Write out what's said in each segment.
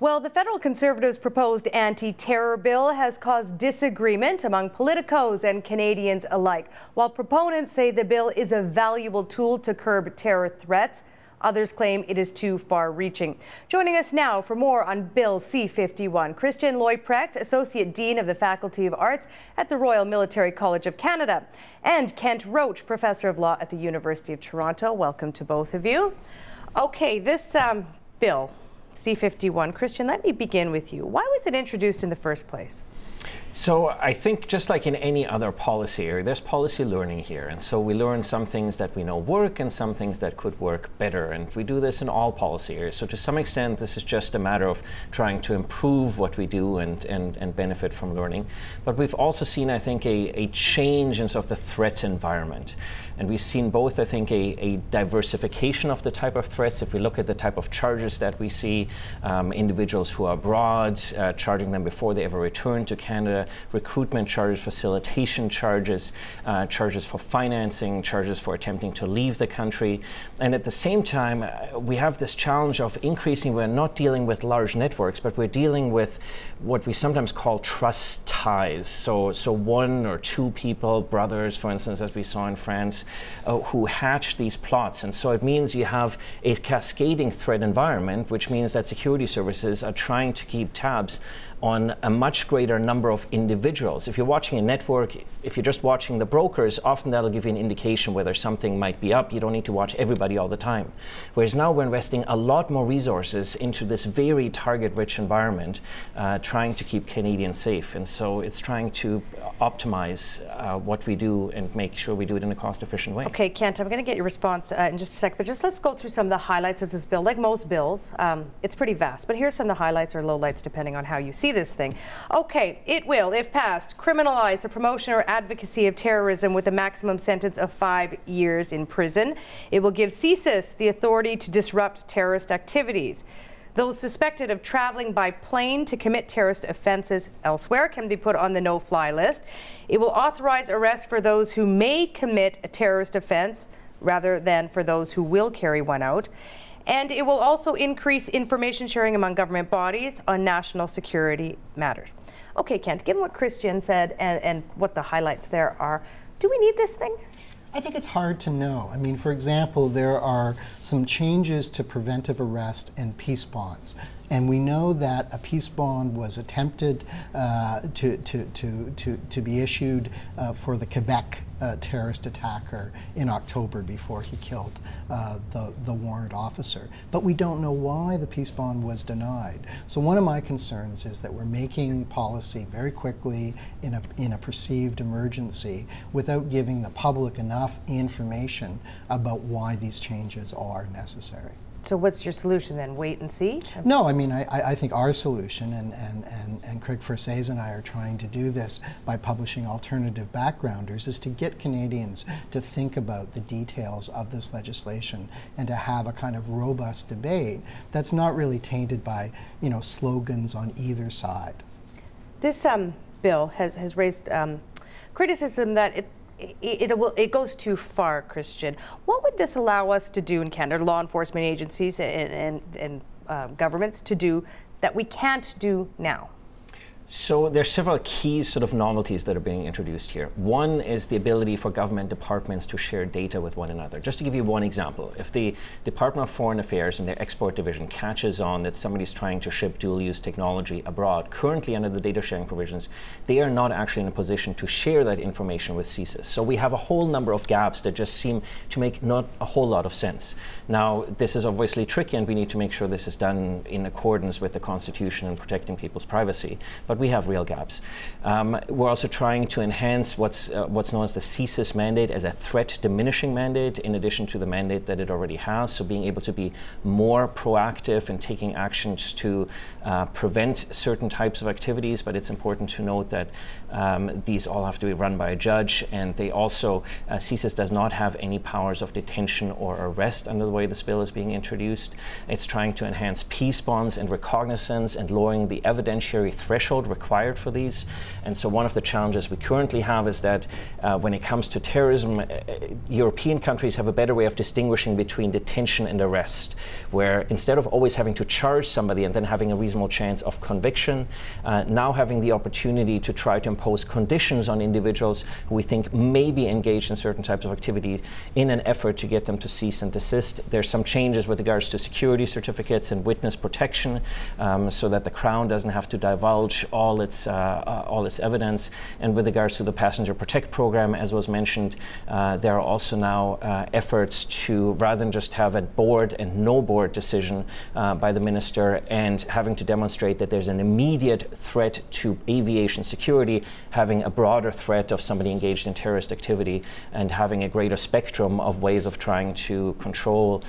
Well, the federal Conservatives' proposed anti-terror bill has caused disagreement among politicos and Canadians alike. While proponents say the bill is a valuable tool to curb terror threats, others claim it is too far-reaching. Joining us now for more on Bill C-51, Christian Leuprecht, Associate Dean of the Faculty of Arts at the Royal Military College of Canada, and Kent Roach, Professor of Law at the University of Toronto. Welcome to both of you. Okay, this bill, C-51. Christian, let me begin with you. Why was it introduced in the first place? So I think just like in any other policy area, there's policy learning here. And so we learn some things that we know work and some things that could work better. And we do this in all policy areas. So to some extent, this is just a matter of trying to improve what we do and benefit from learning. But we've also seen, I think, a change in sort of the threat environment. And we've seen both, I think, a diversification of the type of threats. If we look at the type of charges that we see, individuals who are abroad, charging them before they ever return to Canada, recruitment charges, facilitation charges, charges for financing, charges for attempting to leave the country. And at the same time, we have this challenge of increasing. We're not dealing with large networks, but we're dealing with what we sometimes call trust ties. So one or two people, brothers, for instance, as we saw in France, who hatch these plots. And so it means you have a cascading threat environment, which means that security services are trying to keep tabs on a much greater number of individuals. If you're watching a network, if you're just watching the brokers, often that'll give you an indication whether something might be up. You don't need to watch everybody all the time. Whereas now we're investing a lot more resources into this very target-rich environment, trying to keep Canadians safe. And so it's trying to optimize what we do and make sure we do it in a cost-efficient way. Okay, Kent, I'm going to get your response in just a sec, but just let's go through some of the highlights of this bill. Like most bills, it's pretty vast, but here's some of the highlights or lowlights depending on how you see this thing. Okay, it will, if passed, criminalize the promotion or advocacy of terrorism with a maximum sentence of 5 years in prison. It will give CSIS the authority to disrupt terrorist activities. Those suspected of traveling by plane to commit terrorist offenses elsewhere can be put on the no-fly list. It will authorize arrests for those who may commit a terrorist offense rather than for those who will carry one out. And it will also increase information sharing among government bodies on national security matters. Okay, Kent, given what Christian said and what the highlights there are, do we need this thing? I think it's hard to know. I mean, for example, there are some changes to preventive arrest and peace bonds. And we know that a peace bond was attempted to be issued for the Quebec terrorist attacker in October before he killed the warrant officer. But we don't know why the peace bond was denied. So one of my concerns is that we're making policy very quickly in a perceived emergency without giving the public enough information about why these changes are necessary. So what's your solution then? Wait and see? No, I mean, I think our solution, and Craig Forsays and I are trying to do this by publishing alternative backgrounders, is to get Canadians to think about the details of this legislation and to have a kind of robust debate that's not really tainted by, you know, slogans on either side. This bill has raised criticism that it goes too far, Christian. What would this allow us to do in Canada, law enforcement agencies and governments to do that we can't do now? So there's several key sort of novelties that are being introduced here. One is the ability for government departments to share data with one another. Just to give you one example, if the Department of Foreign Affairs and their export division catches on that somebody's trying to ship dual-use technology abroad, currently under the data sharing provisions, they are not actually in a position to share that information with CSIS. So we have a whole number of gaps that just seem to make not a whole lot of sense. Now, this is obviously tricky, and we need to make sure this is done in accordance with the Constitution and protecting people's privacy. But we have real gaps. We're also trying to enhance what's known as the CSIS mandate as a threat diminishing mandate in addition to the mandate that it already has. So being able to be more proactive and taking actions to prevent certain types of activities, but it's important to note that these all have to be run by a judge, and they also, CSIS does not have any powers of detention or arrest under the way this bill is being introduced. It's trying to enhance peace bonds and recognizance and lowering the evidentiary threshold required for these. And so one of the challenges we currently have is that when it comes to terrorism, European countries have a better way of distinguishing between detention and arrest, where instead of always having to charge somebody and then having a reasonable chance of conviction, now having the opportunity to try to impose conditions on individuals who we think may be engaged in certain types of activity in an effort to get them to cease and desist. There's some changes with regards to security certificates and witness protection, so that the Crown doesn't have to divulge all its evidence. And with regards to the Passenger Protect program, as was mentioned, there are also now efforts to, rather than just have a board and no board decision by the minister and having to demonstrate that there's an immediate threat to aviation security, having a broader threat of somebody engaged in terrorist activity and having a greater spectrum of ways of trying to control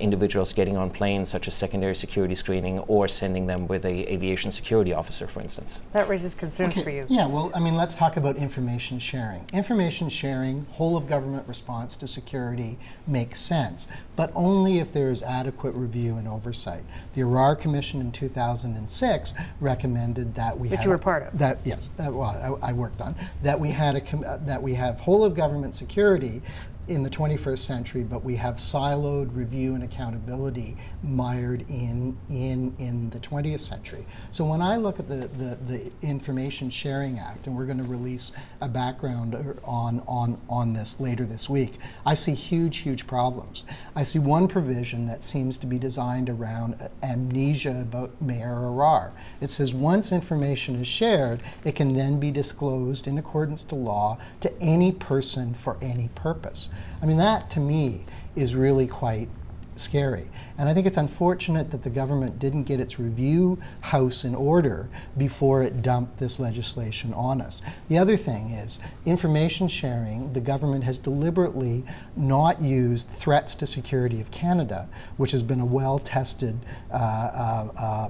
individuals getting on planes, such as secondary security screening or sending them with an aviation security officer, for instance. That raises concerns for you. Yeah, well, I mean, let's talk about information sharing. Information sharing, whole of government response to security makes sense, but only if there is adequate review and oversight. The Arar Commission in 2006 recommended that we Which you were part of. That, yes, well, I worked on, that we have whole of government security in the 21st century, but we have siloed review and accountability mired in the 20th century. So when I look at the Information Sharing Act, and we're going to release a background on this later this week, I see huge problems. I see one provision that seems to be designed around amnesia about Mayor Arar. It says once information is shared, it can then be disclosed in accordance to law to any person for any purpose. I mean, that to me is really quite scary. And I think it's unfortunate that the government didn't get its review house in order before it dumped this legislation on us. The other thing is information sharing. The government has deliberately not used threats to security of Canada, which has been a well-tested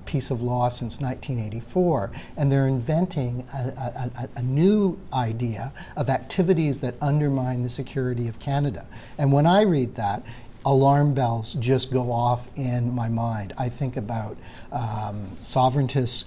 piece of law since 1984, and they're inventing a new idea of activities that undermine the security of Canada. And when I read that, alarm bells just go off in my mind. I think about sovereigntist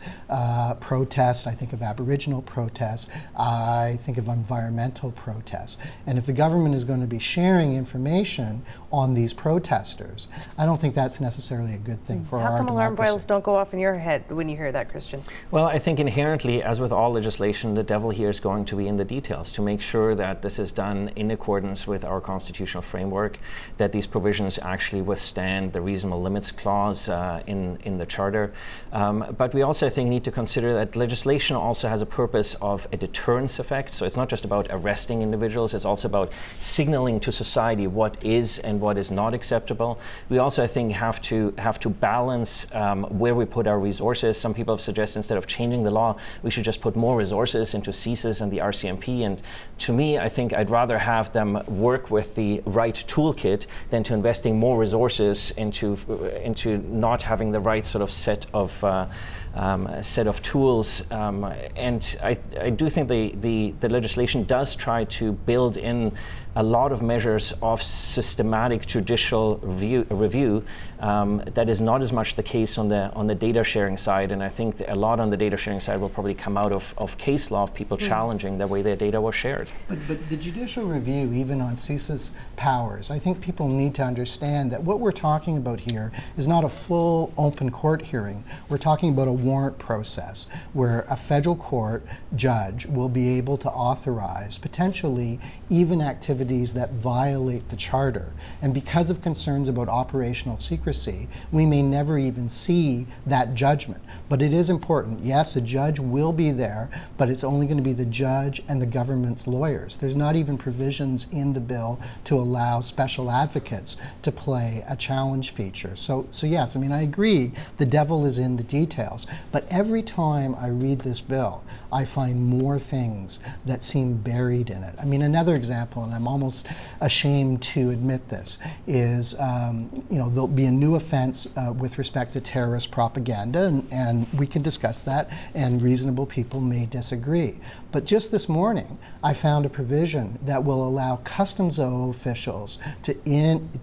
protests, I think of Aboriginal protests, I think of environmental protests. And if the government is going to be sharing information on these protesters, I don't think that's necessarily a good thing for our democracy. How come alarm bells don't go off in your head when you hear that, Christian? Well, I think inherently, as with all legislation, the devil here is going to be in the details to make sure that this is done in accordance with our constitutional framework, that these provisions actually withstand the reasonable limits clause in the Charter. But we also, I think, need to consider that legislation also has a purpose of a deterrence effect. So it's not just about arresting individuals, it's also about signaling to society what is and what is not acceptable. We also, I think, have to balance where we put our resources. Some people have suggested instead of changing the law, we should just put more resources into CSIS and the RCMP. And to me, I think I'd rather have them work with the right toolkit than to investing more resources into not having the right sort of set of tools. And I do think the legislation does try to build in a lot of measures of systematic judicial review that is not as much the case on the data sharing side. And I think a lot on the data sharing side will probably come out of case law of people challenging the way their data was shared. But the judicial review, even on CSIS powers, I think people need to understand that what we're talking about here is not a full open court hearing. We're talking about a warrant process where a federal court judge will be able to authorize potentially even activities that violate the Charter. And because of concerns about operational secrecy, we may never even see that judgment. But it is important. Yes, a judge will be there, but it's only going to be the judge and the government's lawyers. There's not even provisions in the bill to allow special advocates to play a challenge feature. So yes, I mean, I agree, the devil is in the details. But every time I read this bill, I find more things that seem buried in it. I mean, another example, and I'm almost ashamed to admit this, is there'll be a new offense with respect to terrorist propaganda, and we can discuss that, and reasonable people may disagree. But just this morning, I found a provision that will allow customs officials to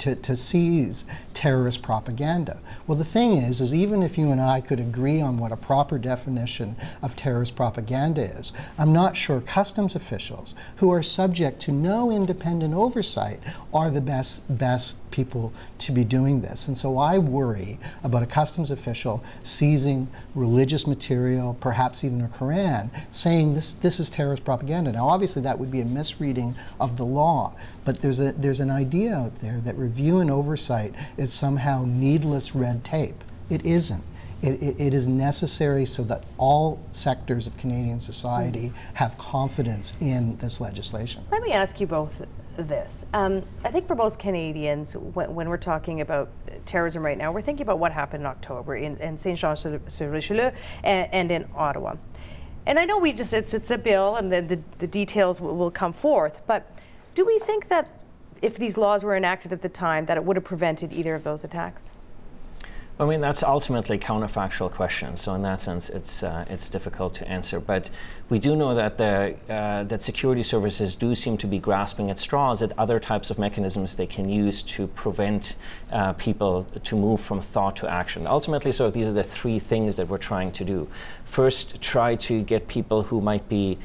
to seize terrorist propaganda. Well, the thing is even if you and I could agree on what a proper definition of terrorist propaganda is, I'm not sure customs officials, who are subject to no independent oversight, are the best people to be doing this. And so I worry about a customs official seizing religious material, perhaps even a Quran, saying this is terrorist propaganda. Now, obviously, that would be a misreading of the law, but there's an idea out there that review and oversight is somehow needless red tape. It isn't. It is necessary so that all sectors of Canadian society have confidence in this legislation. Let me ask you both this. I think for most Canadians, when we're talking about terrorism right now, we're thinking about what happened in October in Saint-Jean-sur-Richelieu and in Ottawa. And I know it's a bill and the details will come forth, but do we think that if these laws were enacted at the time that it would have prevented either of those attacks? I mean, that's ultimately a counterfactual question. So in that sense, it's difficult to answer. But we do know that that security services do seem to be grasping at straws at other types of mechanisms they can use to prevent people to move from thought to action. Ultimately, so these are the three things that we're trying to do. First, try to get people who might be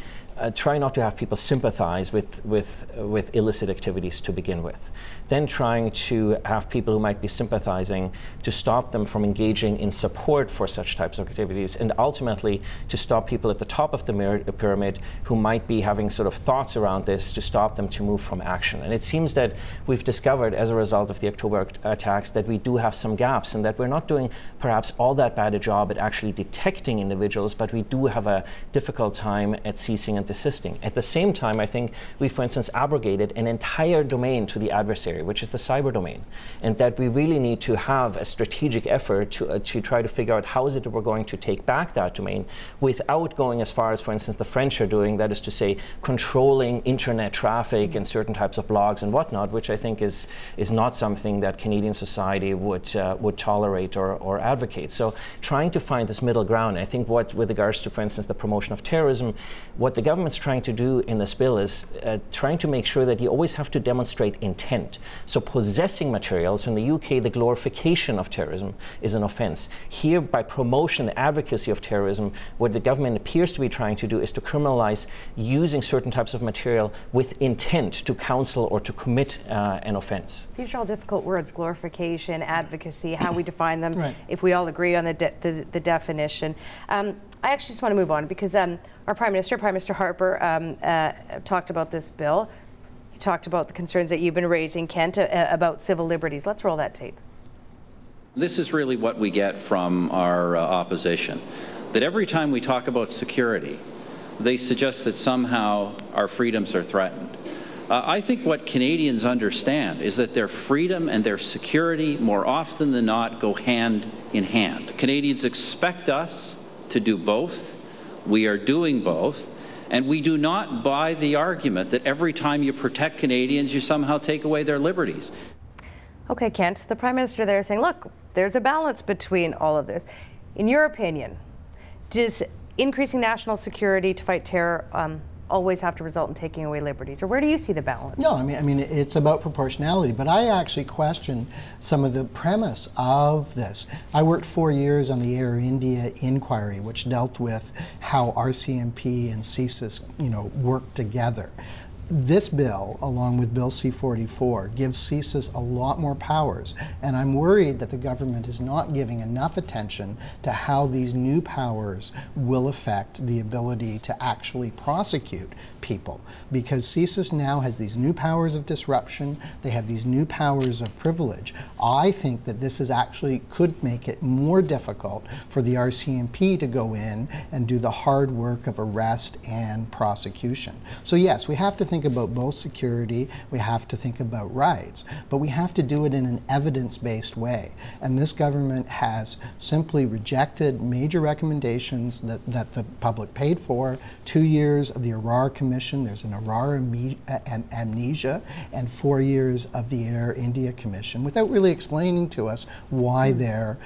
try not to have people sympathize with illicit activities to begin with. Then trying to have people who might be sympathizing to stop them from engaging in support for such types of activities, and ultimately to stop people at the top of the pyramid who might be having sort of thoughts around this to stop them to move from action. And it seems that we've discovered as a result of the October attacks that we do have some gaps and that we're not doing perhaps all that bad a job at actually detecting individuals, but we do have a difficult time at ceasing and desisting. At the same time, I think we, for instance, abrogated an entire domain to the adversary, which is the cyber domain, and that we really need to have a strategic effort to try to figure out how is it that we're going to take back that domain without going as far as, for instance, the French are doing, that is to say, controlling internet traffic and certain types of blogs and whatnot, which I think is not something that Canadian society would tolerate or advocate. So trying to find this middle ground, I think with regards to, for instance, the promotion of terrorism, what the government's trying to do in this bill is trying to make sure that you always have to demonstrate intent. So possessing materials, in the UK, the glorification of terrorism is an offence. Here, by promotion, the advocacy of terrorism, what the government appears to be trying to do is to criminalise using certain types of material with intent to counsel or to commit an offence. These are all difficult words: glorification, advocacy, how we define them, right. If we all agree on the definition. I actually just want to move on because our Prime Minister Harper, talked about this bill. He talked about the concerns that you've been raising, Kent, about civil liberties. Let's roll that tape. This is really what we get from our opposition, that every time we talk about security, they suggest that somehow our freedoms are threatened. I think what Canadians understand is that their freedom and their security more often than not go hand in hand. Canadians expect us to do both. We are doing both. And we do not buy the argument that every time you protect Canadians, you somehow take away their liberties. Okay, Kent, the Prime Minister there is saying, look, there's a balance between all of this. In your opinion, does increasing national security to fight terror always have to result in taking away liberties, or where do you see the balance? No, I mean it's about proportionality, but I actually question some of the premise of this. I worked 4 years on the Air India inquiry, which dealt with how RCMP and CSIS, work together. This bill, along with Bill C-44, gives CSIS a lot more powers, and I'm worried that the government is not giving enough attention to how these new powers will affect the ability to actually prosecute people. Because CSIS now has these new powers of disruption, they have these new powers of privilege. I think that this is actually could make it more difficult for the RCMP to go in and do the hard work of arrest and prosecution. So yes, we have to think about both security, we have to think about rights, but we have to do it in an evidence-based way. And this government has simply rejected major recommendations that the public paid for. 2 years of the Arar Commission, there's an Arar amnesia, and 4 years of the Air India Commission, without really explaining to us why they're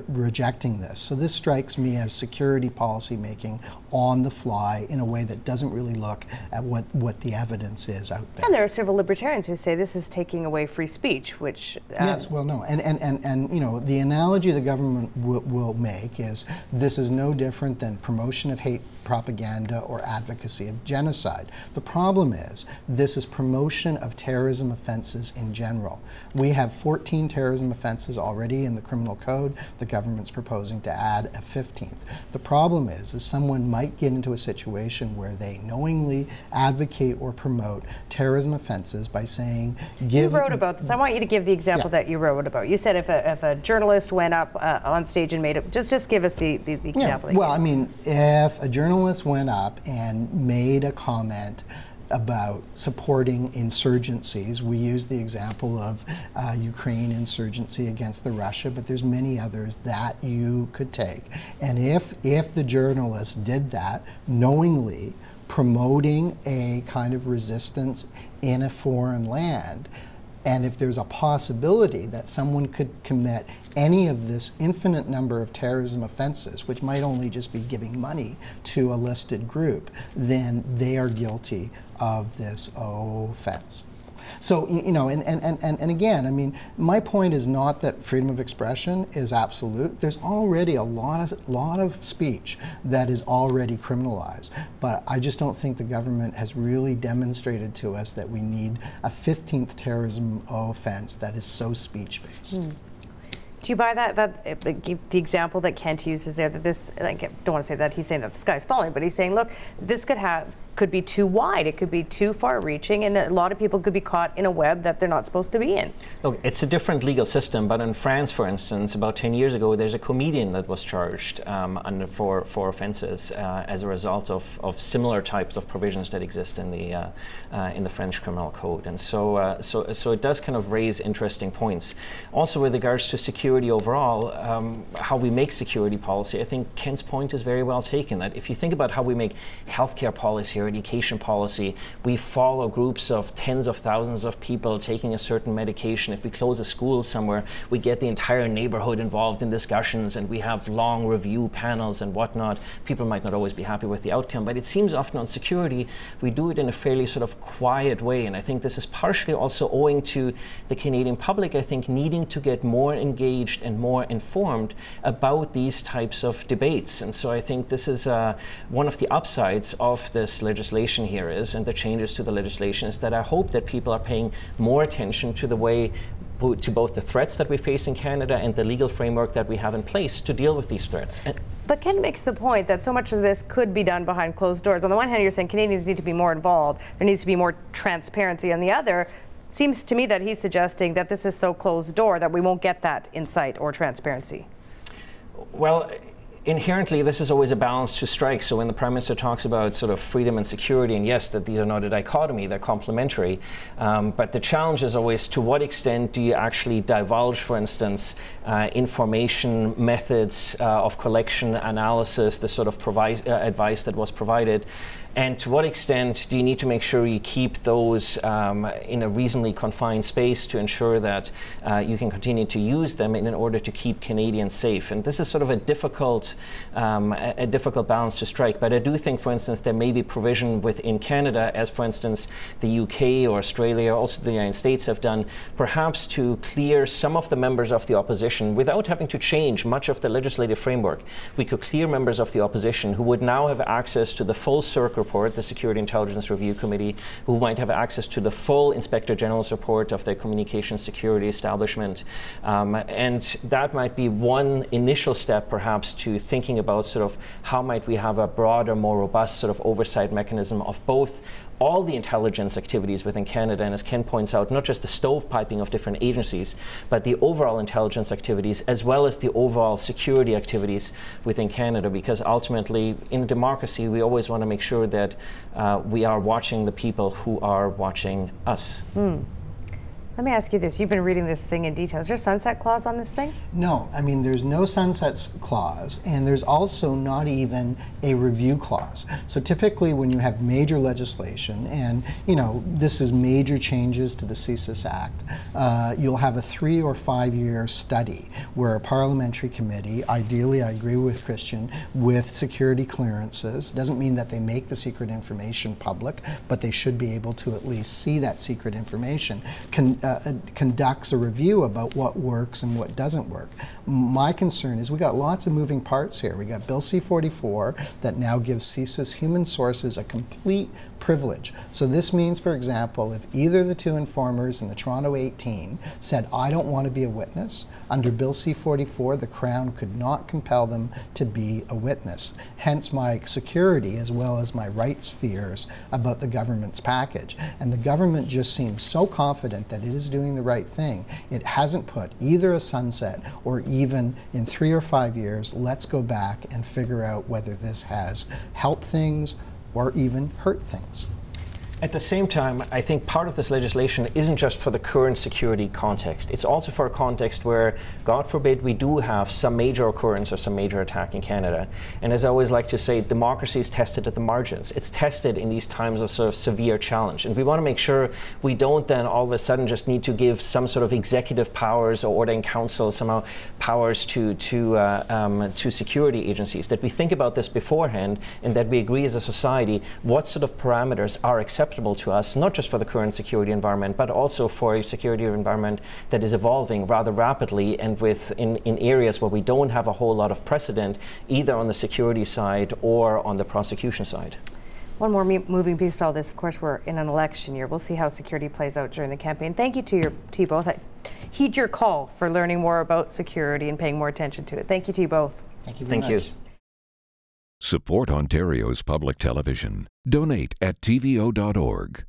rejecting this. So this strikes me as security policy making on the fly in a way that doesn't really look at what what the evidence is out there. And there are civil libertarians who say this is taking away free speech, which yes, well, no, and you know, the analogy the government will make is this is no different than promotion of hate propaganda or advocacy of genocide. The problem is this is promotion of terrorism offenses in general. We have 14 terrorism offenses already in the criminal code. The government's proposing to add a 15th. The problem is someone might get into a situation where they knowingly advocate or promote terrorism offenses by saying, You wrote about this. I want you to give the example that you wrote about. You said if a journalist went up on stage and made it, just give us the example. Well, I mean, if a journalist went up and made a comment about supporting insurgencies. We use the example of Ukraine insurgency against the Russia, but there's many others that you could take. And if the journalist did that knowingly, promoting a kind of resistance in a foreign land, and if there's a possibility that someone could commit any of this infinite number of terrorism offenses, which might only just be giving money to a listed group, then they are guilty of this offense. So, you know, and again, I mean, my point is not that freedom of expression is absolute. There's already a lot of speech that is already criminalized, but I just don't think the government has really demonstrated to us that we need a 15th terrorism offense that is so speech-based. Do you buy that? The example that Kent uses there, that this, and I don't want to say that he's saying that the sky's falling, but he's saying, look, this could be too wide, it could be too far-reaching, and a lot of people could be caught in a web that they're not supposed to be in. Look, it's a different legal system, but in France, for instance, about 10 years ago, there's a comedian that was charged for offences as a result of similar types of provisions that exist in the French criminal code, and so it does kind of raise interesting points. Also, with regards to security overall, how we make security policy, I think Kent's point is very well taken. That if you think about how we make healthcare policy or education policy, we follow groups of tens of thousands of people taking a certain medication. If we close a school somewhere, we get the entire neighborhood involved in discussions, and we have long review panels and whatnot. People might not always be happy with the outcome, but it seems often on security, we do it in a fairly sort of quiet way. And I think this is partially also owing to the Canadian public, I think, needing to get more engaged and more informed about these types of debates. And so I think this is one of the upsides of this legislation here is, and the changes to the legislation, is that I hope that people are paying more attention to the way, to both the threats that we face in Canada and the legal framework that we have in place to deal with these threats. But Ken makes the point that so much of this could be done behind closed doors. On the one hand, you're saying Canadians need to be more involved, there needs to be more transparency. On the other, it seems to me that he's suggesting that this is so closed door that we won't get that insight or transparency. Well, inherently, this is always a balance to strike. So when the Prime Minister talks about sort of freedom and security, and yes, that these are not a dichotomy, they're complementary, but the challenge is always to what extent do you actually divulge, for instance, information methods of collection, analysis, the sort of advice that was provided, and to what extent do you need to make sure you keep those in a reasonably confined space to ensure that you can continue to use them in order to keep Canadians safe. And this is sort of a difficult balance to strike. But I do think, for instance, there may be provision within Canada, as for instance the UK or Australia, also the United States have done, perhaps to clear some of the members of the opposition without having to change much of the legislative framework. We could clear members of the opposition who would now have access to the full CERC report, the Security Intelligence Review Committee, who might have access to the full Inspector General's report of their communications security establishment. And that might be one initial step, perhaps, to thinking about sort of how might we have a broader, more robust sort of oversight mechanism of both all the intelligence activities within Canada, and as Ken points out, not just the stovepiping of different agencies, but the overall intelligence activities, as well as the overall security activities within Canada, because ultimately, in a democracy, we always want to make sure that we are watching the people who are watching us. Let me ask you this. You've been reading this thing in detail. Is there a sunset clause on this thing? No, I mean, there's no sunset clause, and there's also not even a review clause. So typically when you have major legislation, and you know, this is major changes to the CSIS Act, you'll have a 3 or 5 year study where a parliamentary committee, ideally, I agree with Christian, with security clearances, doesn't mean that they make the secret information public, but they should be able to at least see that secret information, conducts a review about what works and what doesn't work. My concern is we got lots of moving parts here. We got Bill C-44 that now gives CSIS human sources a complete privilege. So this means, for example, if either of the 2 informers in the Toronto 18 said, I don't want to be a witness, under Bill C-44, the Crown could not compel them to be a witness. Hence my security as well as my rights fears about the government's package. And the government just seems so confident that it is doing the right thing. It hasn't put either a sunset or even in 3 or 5 years, let's go back and figure out whether this has helped things or even hurt things. At the same time, I think part of this legislation isn't just for the current security context. It's also for a context where, God forbid, we do have some major occurrence or some major attack in Canada. And as I always like to say, democracy is tested at the margins. It's tested in these times of sort of severe challenge. And we want to make sure we don't then all of a sudden just need to give some sort of executive powers or order in council somehow powers to security agencies. That we think about this beforehand and that we agree as a society what sort of parameters are acceptable to us, not just for the current security environment, but also for a security environment that is evolving rather rapidly and in areas where we don't have a whole lot of precedent, either on the security side or on the prosecution side. One more moving piece to all this. Of course, we're in an election year. We'll see how security plays out during the campaign. Thank you to you both. I heed your call for learning more about security and paying more attention to it. Thank you to you both. Thank you very much. Thank you. Support Ontario's public television. Donate at tvo.org.